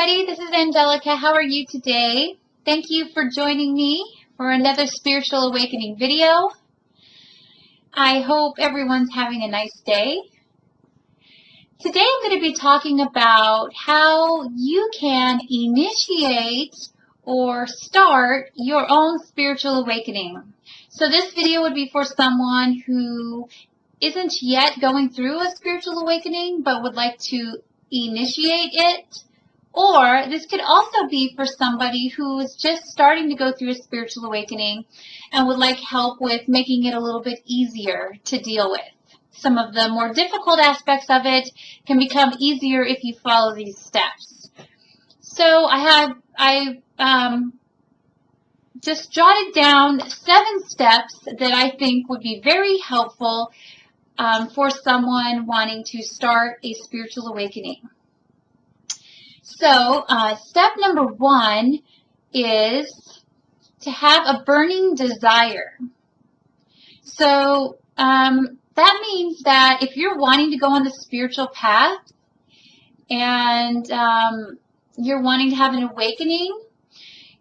everybody, this is Angelica. How are you today? Thank you for joining me for another spiritual awakening video. I hope everyone's having a nice day. Today I'm going to be talking about how you can initiate or start your own spiritual awakening. So this video would be for someone who isn't yet going through a spiritual awakening but would like to initiate it. Or this could also be for somebody who is just starting to go through a spiritual awakening and would like help with making it a little bit easier to deal with. Some of the more difficult aspects of it can become easier if you follow these steps. So I just jotted down 7 steps that I think would be very helpful for someone wanting to start a spiritual awakening. So, step number 1 is to have a burning desire. So, that means that if you're wanting to go on the spiritual path and you're wanting to have an awakening,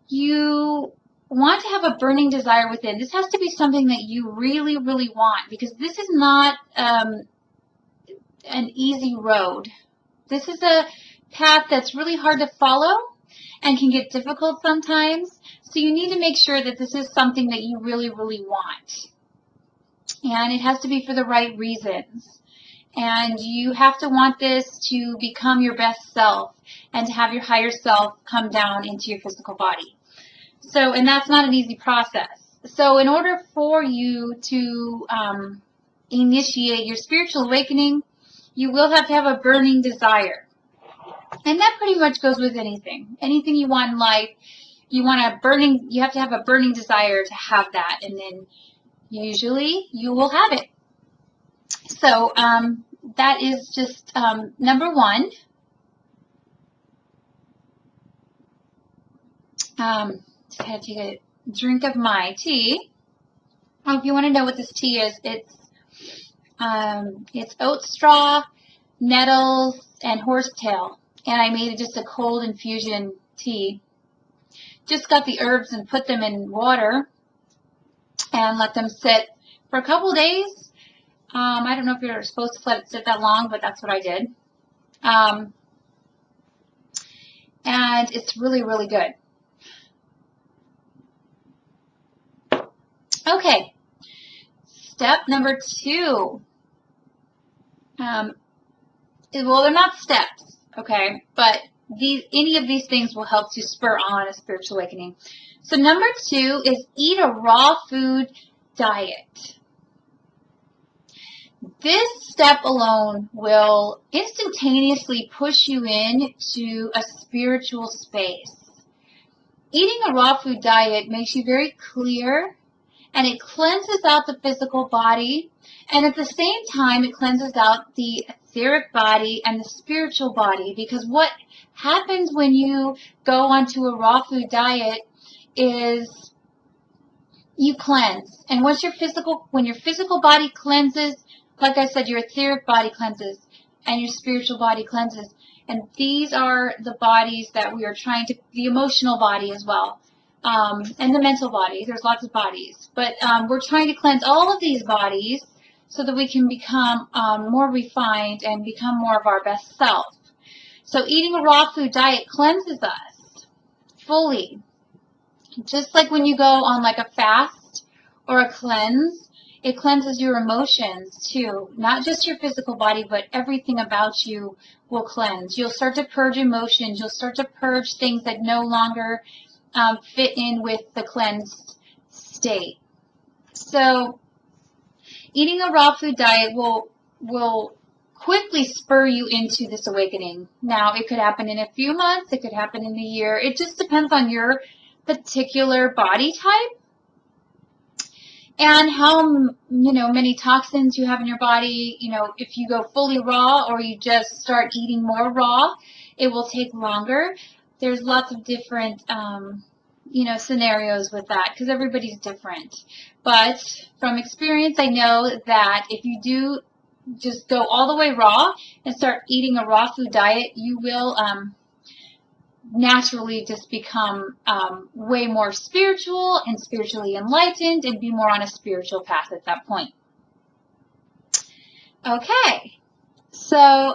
you want to have a burning desire within. This has to be something that you really, really want, because this is not an easy road. This is a path that's really hard to follow and can get difficult sometimes. So you need to make sure that this is something that you really, really want. And it has to be for the right reasons. And you have to want this to become your best self and to have your higher self come down into your physical body. So, and that's not an easy process. So in order for you to initiate your spiritual awakening, you will have to have a burning desire. And that pretty much goes with anything. Anything you want in life, you have to have a burning desire to have that, and then usually you will have it. So that is just number 1. Just had to take a drink of my tea. If you want to know what this tea is, it's oat straw, nettles, and horsetail. And I made it just a cold infusion tea. Just got the herbs and put them in water and let them sit for a couple days. I don't know if you're supposed to let it sit that long, but that's what I did. And it's really, really good. Okay, step number 2. Well, they're not steps, okay, but any of these things will help to spur on a spiritual awakening. So number 2 is eat a raw food diet. This step alone will instantaneously push you into a spiritual space. Eating a raw food diet makes you very clear, and it cleanses out the physical body, and at the same time it cleanses out the etheric body and the spiritual body, because what happens when you go onto a raw food diet is you cleanse. And when your physical body cleanses, like I said, your etheric body cleanses and your spiritual body cleanses. And these are the bodies that we are trying to, the emotional body as well. And the mental body. There's lots of bodies. But we're trying to cleanse all of these bodies so that we can become more refined and become more of our best self. So eating a raw food diet cleanses us fully. Just like when you go on like a fast or a cleanse, it cleanses your emotions too. Not just your physical body, but everything about you will cleanse. You'll start to purge emotions. You'll start to purge things that no longer fit in with the cleansed state. So eating a raw food diet will quickly spur you into this awakening. Now, it could happen in a few months. It could happen in a year. It just depends on your particular body type and how many toxins you have in your body. If you go fully raw or you just start eating more raw, it will take longer. There's lots of different scenarios with that, because everybody's different. But from experience, I know that if you do just go all the way raw and start eating a raw food diet, you will naturally just become way more spiritual and spiritually enlightened and be more on a spiritual path at that point. Okay, so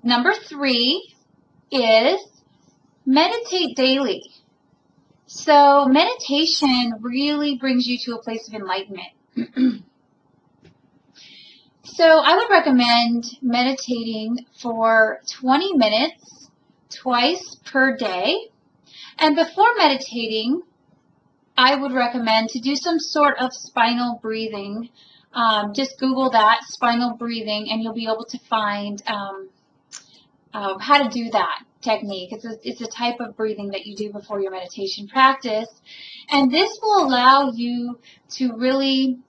number 3 is meditate daily. So meditation really brings you to a place of enlightenment. So I would recommend meditating for 20 minutes twice per day. And before meditating, I would recommend to do some sort of spinal breathing. Just Google that, spinal breathing, and you'll be able to find how to do that technique. It's a type of breathing that you do before your meditation practice. And this will allow you to really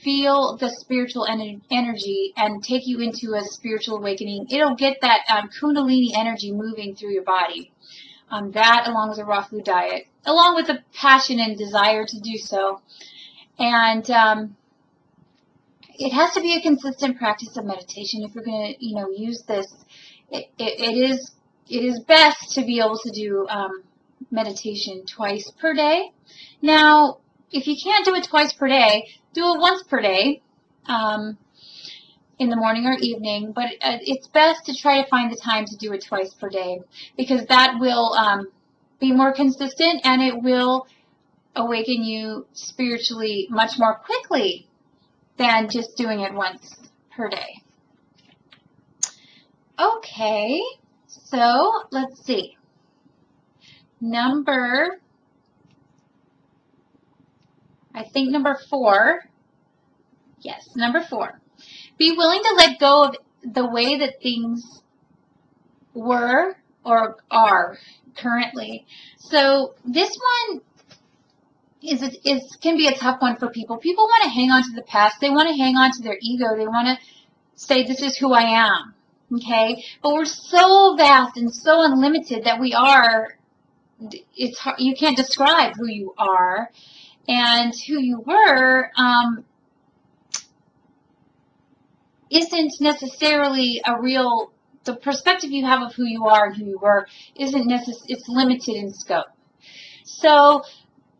feel the spiritual energy and take you into a spiritual awakening. It'll get that Kundalini energy moving through your body. That, along with a raw food diet, along with the passion and desire to do so. And it has to be a consistent practice of meditation. If you're going to, use this, it is best to be able to do meditation twice per day. Now, if you can't do it twice per day, do it once per day, in the morning or evening. But it's best to try to find the time to do it twice per day, because that will be more consistent and it will awaken you spiritually much more quickly than just doing it once per day. Okay, so let's see. Number 4. Yes, number 4. Be willing to let go of the way that things were or are currently. So this one can be a tough one for people. People want to hang on to the past. They want to hang on to their ego. They want to say, this is who I am. Okay? But we're so vast and so unlimited that we are, it's hard, you can't describe who you are. And who you were isn't necessarily the perspective you have of who you are and who you were isn't necessarily, it's limited in scope. So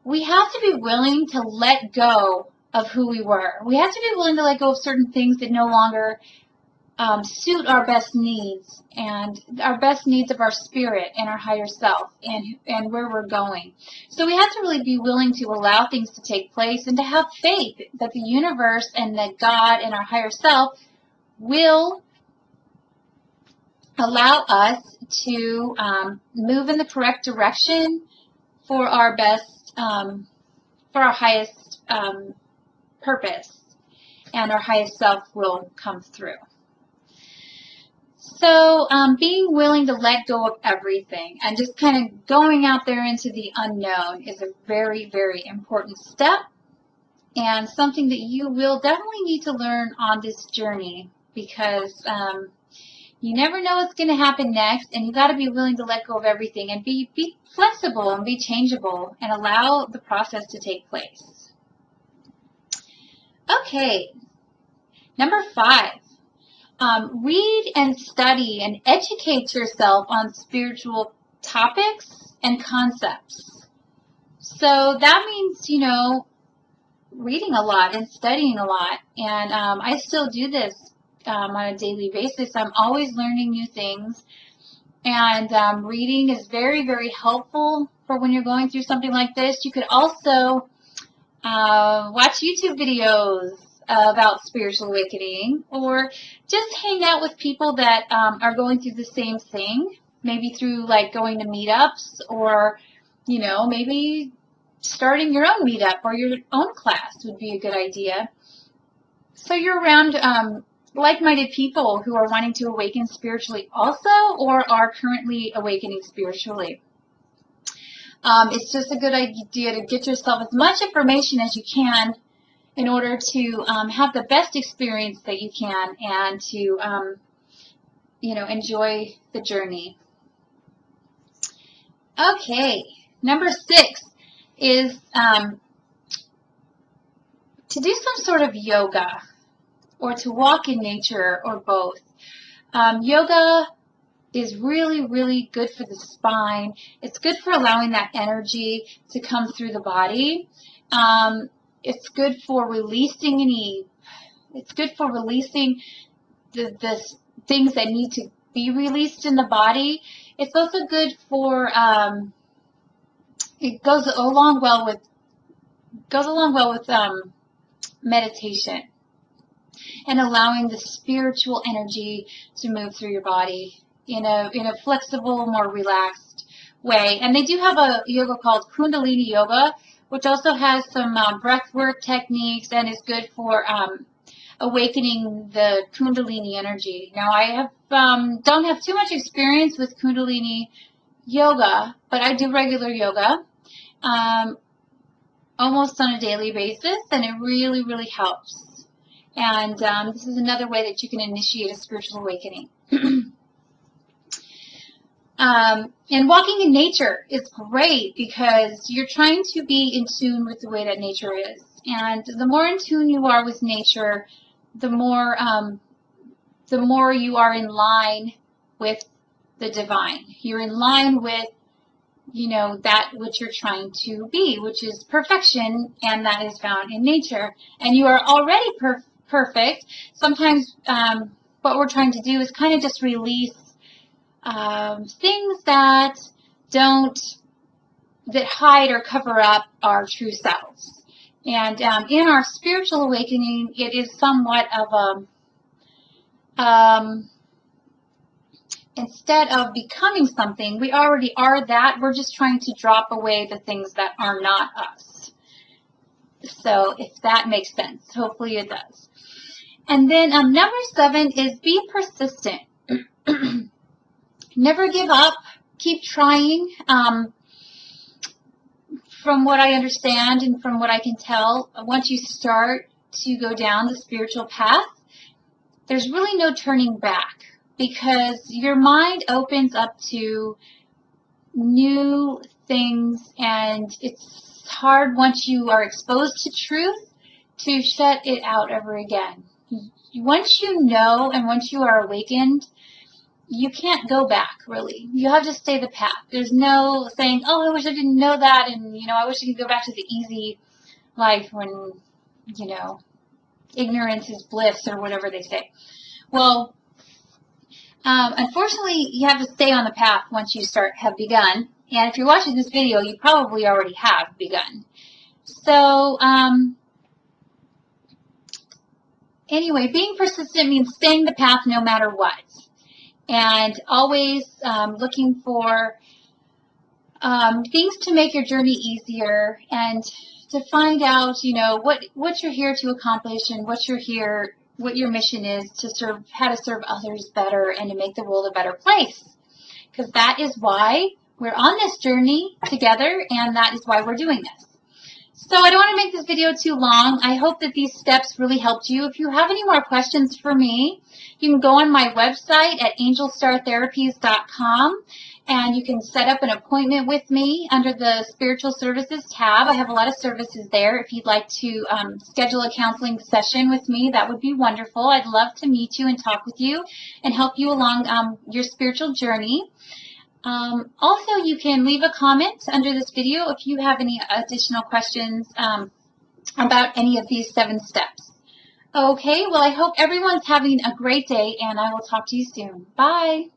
we have to be willing to let go of who we were. We have to be willing to let go of certain things that no longer suit our best needs and our best needs of our spirit and our higher self and where we're going. So we have to really be willing to allow things to take place and to have faith that the universe and that God and our higher self will allow us to move in the correct direction for our best, for our highest purpose, and our highest self will come through. So being willing to let go of everything and just kind of going out there into the unknown is a very, very important step, and something that you will definitely need to learn on this journey, because you never know what's going to happen next, and you got to be willing to let go of everything and be flexible and be changeable and allow the process to take place. Okay, number 5. Read and study and educate yourself on spiritual topics and concepts. So that means, reading a lot and studying a lot. And I still do this on a daily basis. I'm always learning new things. And reading is very, very helpful for when you're going through something like this. You could also watch YouTube videos about spiritual awakening, or just hang out with people that are going through the same thing, maybe through like going to meetups, or maybe starting your own meetup or your own class would be a good idea. So you're around like-minded people who are wanting to awaken spiritually also, or are currently awakening spiritually. It's just a good idea to get yourself as much information as you can in order to have the best experience that you can, and to, enjoy the journey. Okay, number 6 is to do some sort of yoga, or to walk in nature, or both. Yoga is really, really good for the spine. It's good for allowing that energy to come through the body. It's good for releasing the things that need to be released in the body. It's also good for, it goes along well with meditation and allowing the spiritual energy to move through your body in a flexible, more relaxed way. And they do have a yoga called Kundalini Yoga, which also has some breath work techniques and is good for awakening the Kundalini energy. Now, I don't have too much experience with Kundalini Yoga, but I do regular yoga almost on a daily basis, and it really, really helps. And this is another way that you can initiate a spiritual awakening. And walking in nature is great because you're trying to be in tune with the way that nature is. And the more in tune you are with nature, the more you are in line with the divine. You're in line with, that which you're trying to be, which is perfection, and that is found in nature. And you are already perfect. Sometimes what we're trying to do is kind of just release things that hide or cover up our true selves. And in our spiritual awakening, it is somewhat of instead of becoming something, we already are that. We're just trying to drop away the things that are not us. So if that makes sense, hopefully it does. And then number 7 is be persistent. Never give up. Keep trying. From what I understand and from what I can tell, once you start to go down the spiritual path, there's really no turning back because your mind opens up to new things, and it's hard once you are exposed to truth to shut it out ever again. Once you know and once you are awakened, you can't go back, really. You have to stay the path. There's no saying, oh, I wish I didn't know that, and, I wish I could go back to the easy life when, ignorance is bliss, or whatever they say. Well, unfortunately, you have to stay on the path once you have begun. And if you're watching this video, you probably already have begun. So, anyway, being persistent means staying the path no matter what. And always looking for things to make your journey easier and to find out, what you're here to accomplish and what your mission is to serve, how to serve others better and to make the world a better place. Because that is why we're on this journey together, and that is why we're doing this. So I don't want to make this video too long. I hope that these steps really helped you. If you have any more questions for me, you can go on my website at angelstartherapies.com, and you can set up an appointment with me under the Spiritual Services tab. I have a lot of services there. If you'd like to schedule a counseling session with me, that would be wonderful. I'd love to meet you and talk with you and help you along your spiritual journey. Also, you can leave a comment under this video if you have any additional questions about any of these 7 steps. Okay, well, I hope everyone's having a great day, and I will talk to you soon. Bye.